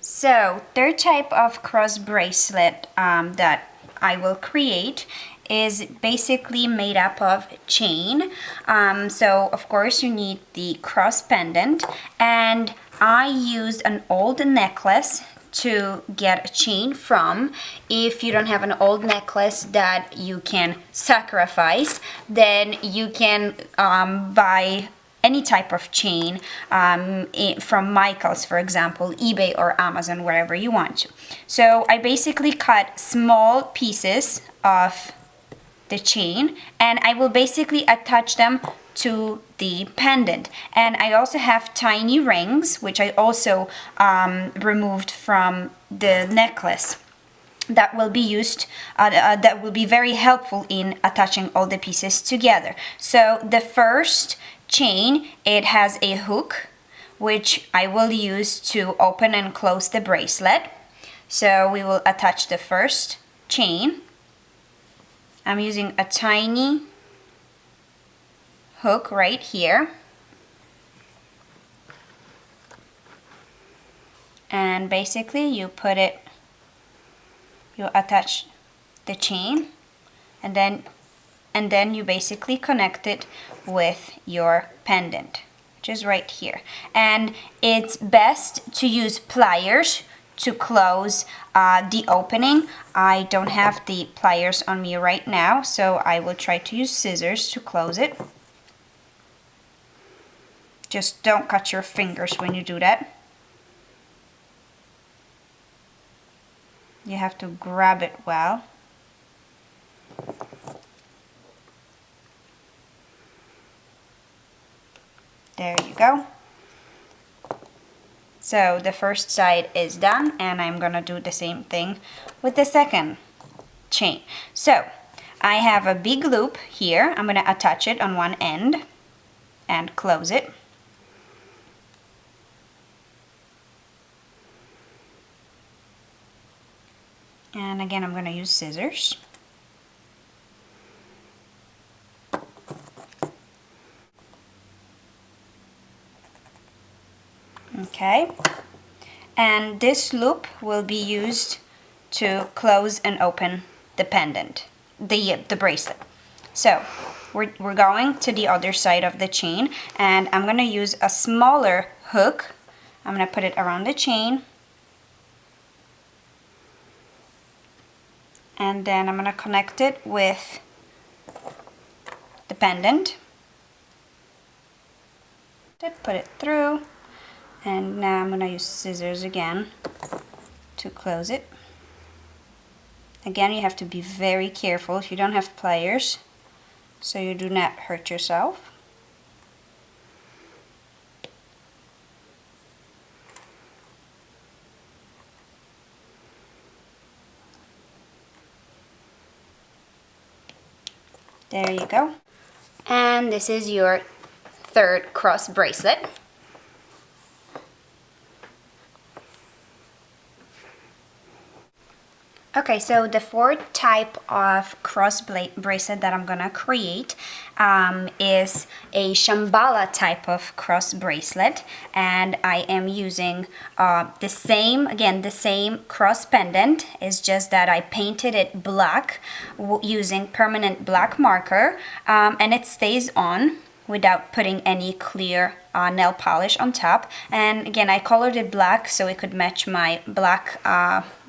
So, third type of cross bracelet that I will create is basically made up of chain. So, of course, you need the cross pendant, and I used an old necklace to get a chain from. If you don't have an old necklace that you can sacrifice, then you can buy any type of chain from Michael's, for example, eBay or Amazon, wherever you want to. So I basically cut small pieces of the chain and I will basically attach them to the pendant. And I also have tiny rings, which I also removed from the necklace, that will be used, that will be very helpful in attaching all the pieces together. So the first chain, it has a hook which I will use to open and close the bracelet. So we will attach the first chain. I'm using a tiny hook right here, and basically you attach the chain, and then you basically connect it with your pendant, which is right here. And it's best to use pliers to close the opening. I don't have the pliers on me right now, so I will try to use scissors to close it. Just don't cut your fingers when you do that. You have to grab it well. There you go. So the first side is done, and I'm gonna do the same thing with the second chain. So I have a big loop here. I'm gonna attach it on one end and close it. And again, I'm gonna use scissors. Okay, and this loop will be used to close and open the pendant, the bracelet. So we're going to the other side of the chain, and I'm gonna use a smaller hook. I'm gonna put it around the chain, and then I'm gonna connect it with the pendant. Put it through. And now I'm going to use scissors again to close it. Again, you have to be very careful if you don't have pliers, so you do not hurt yourself. There you go. And this is your third cross bracelet. Okay, so the fourth type of cross bracelet that I'm gonna create is a Shambhala type of cross bracelet, and I am using the same cross pendant. It's just that I painted it black using permanent black marker, and it stays on without putting any clear nail polish on top. And again, I colored it black so it could match my black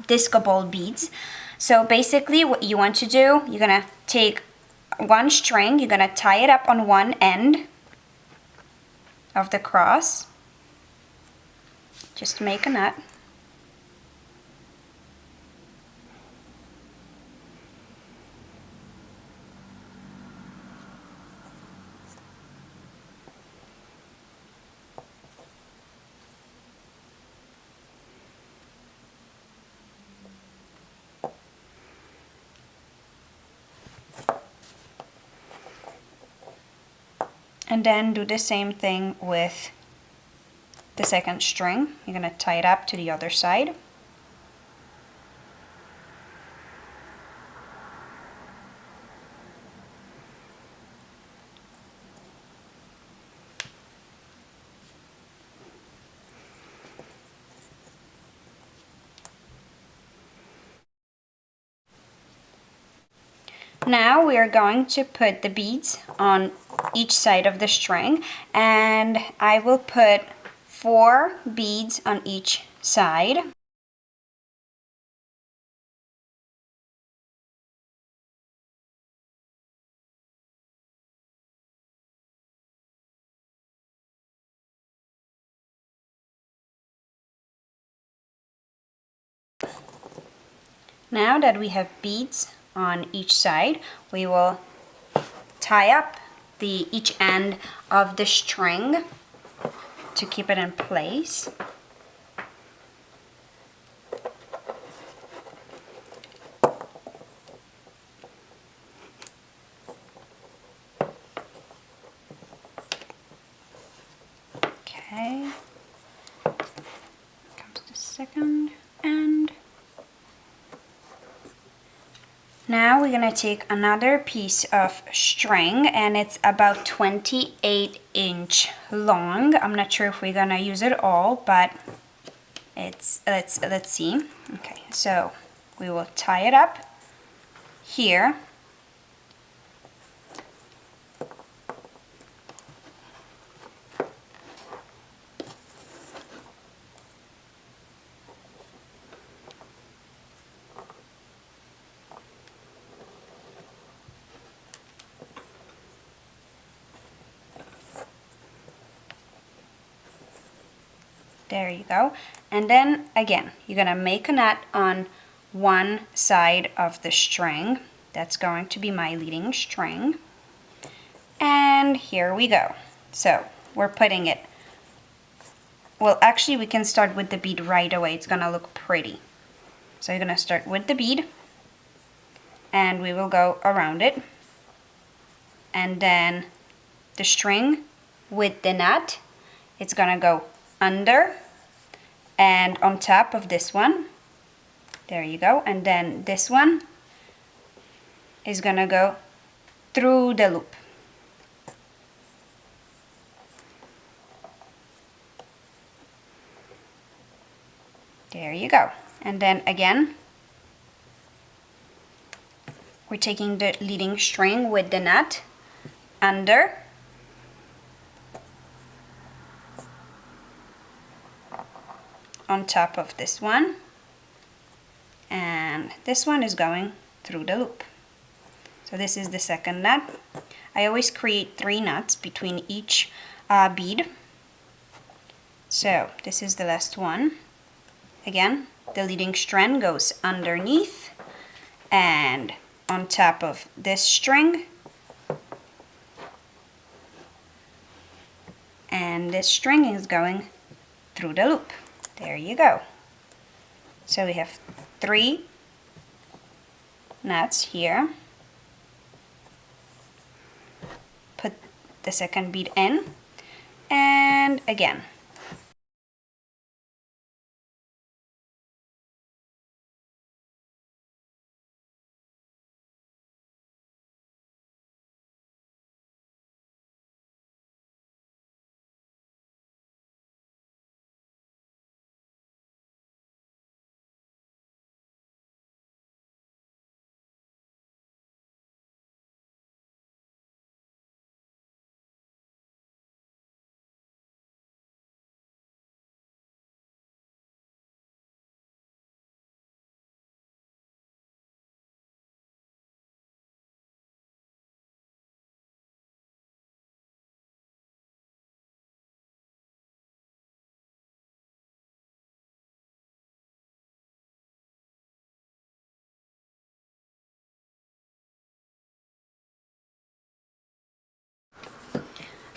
disco ball beads. So basically what you want to do, you're gonna take one string, you're gonna tie it up on one end of the cross, just make a knot. And then do the same thing with the second string. You're gonna tie it up to the other side. Now we are going to put the beads on each side of the string, and I will put 4 beads on each side. Now that we have beads on each side, we will tie up each end of the string to keep it in place. Okay, comes the second end. Now we're gonna take another piece of string, and it's about 28-inch long. I'm not sure if we're gonna use it all, but let's see. Okay, so we will tie it up here. There you go. And then again, you're gonna make a knot on one side of the string. That's going to be my leading string. And here we go. So we're putting it, well, actually we can start with the bead right away. It's gonna look pretty. So you're gonna start with the bead, and we will go around it. And then the string with the knot, it's gonna go under and on top of this one. There you go. And then this one is gonna go through the loop. There you go. And then again, we're taking the leading string with the knot under, on top of this one, and this one is going through the loop. So this is the second knot. I always create 3 knots between each bead. So this is the last one. Again, the leading strand goes underneath and on top of this string, and this string is going through the loop. There you go. So we have 3 knots here. Put the second bead in, and again.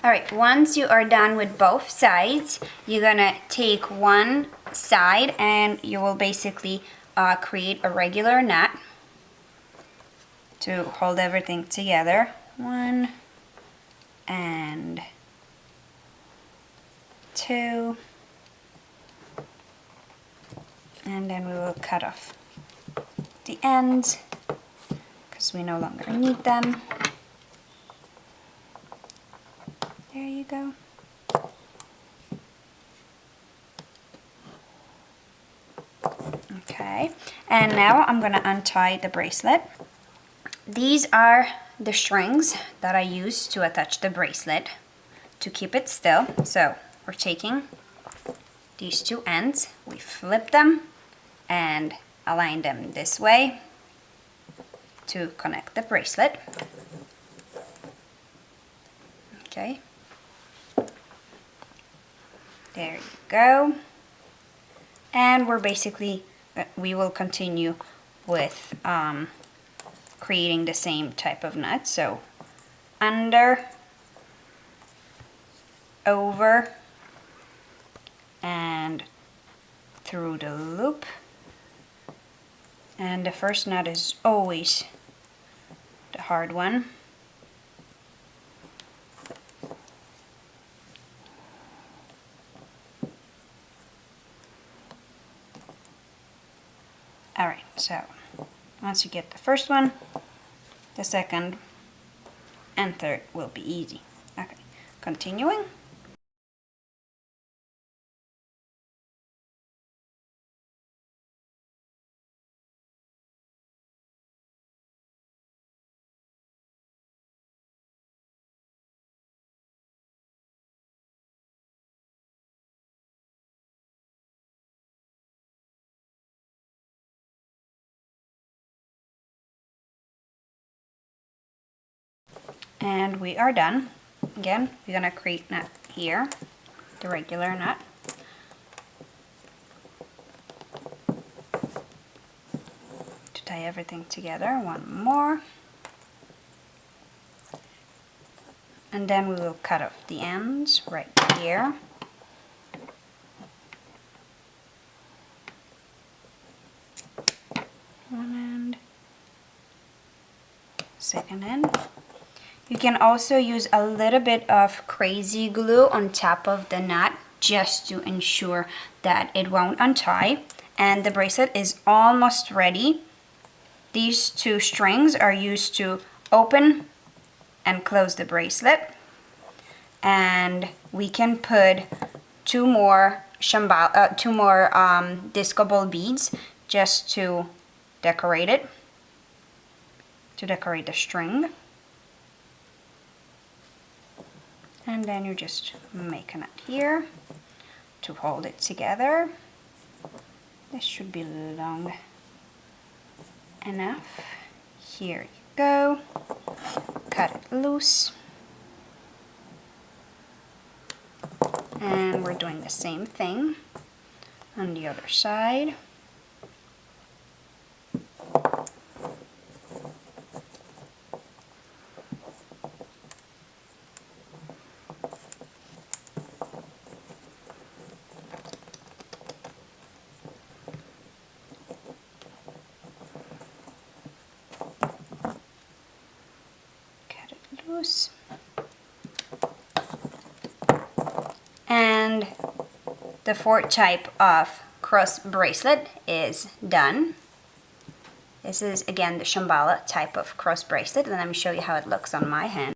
All right, once you are done with both sides, you're gonna take one side and you will basically create a regular knot to hold everything together. 1 and 2, and then we will cut off the ends because we no longer need them. There you go. Okay, and now I'm gonna untie the bracelet. these are the strings that I use to attach the bracelet to keep it still. So we're taking these two ends, we flip them and align them this way to connect the bracelet. Okay, there you go. And we're basically, we will continue with creating the same type of knot. So under, over, and through the loop. And the first knot is always the hard one. Alright, so once you get the first one, the second and third will be easy. Okay, continuing. And we are done. Again, we're gonna create knot here, the regular knot. To tie everything together, one more. And then we will cut off the ends right here. One end, second end. You can also use a little bit of crazy glue on top of the knot just to ensure that it won't untie. And the bracelet is almost ready. These two strings are used to open and close the bracelet. And we can put two more disco ball beads just to decorate it, to decorate the string. And then you just make a knot here to hold it together. This should be long enough. Here you go. Cut it loose. And we're doing the same thing on the other side. Loose. And the fourth type of cross bracelet is done. This is again the Shambhala type of cross bracelet, and let me show you how it looks on my hand.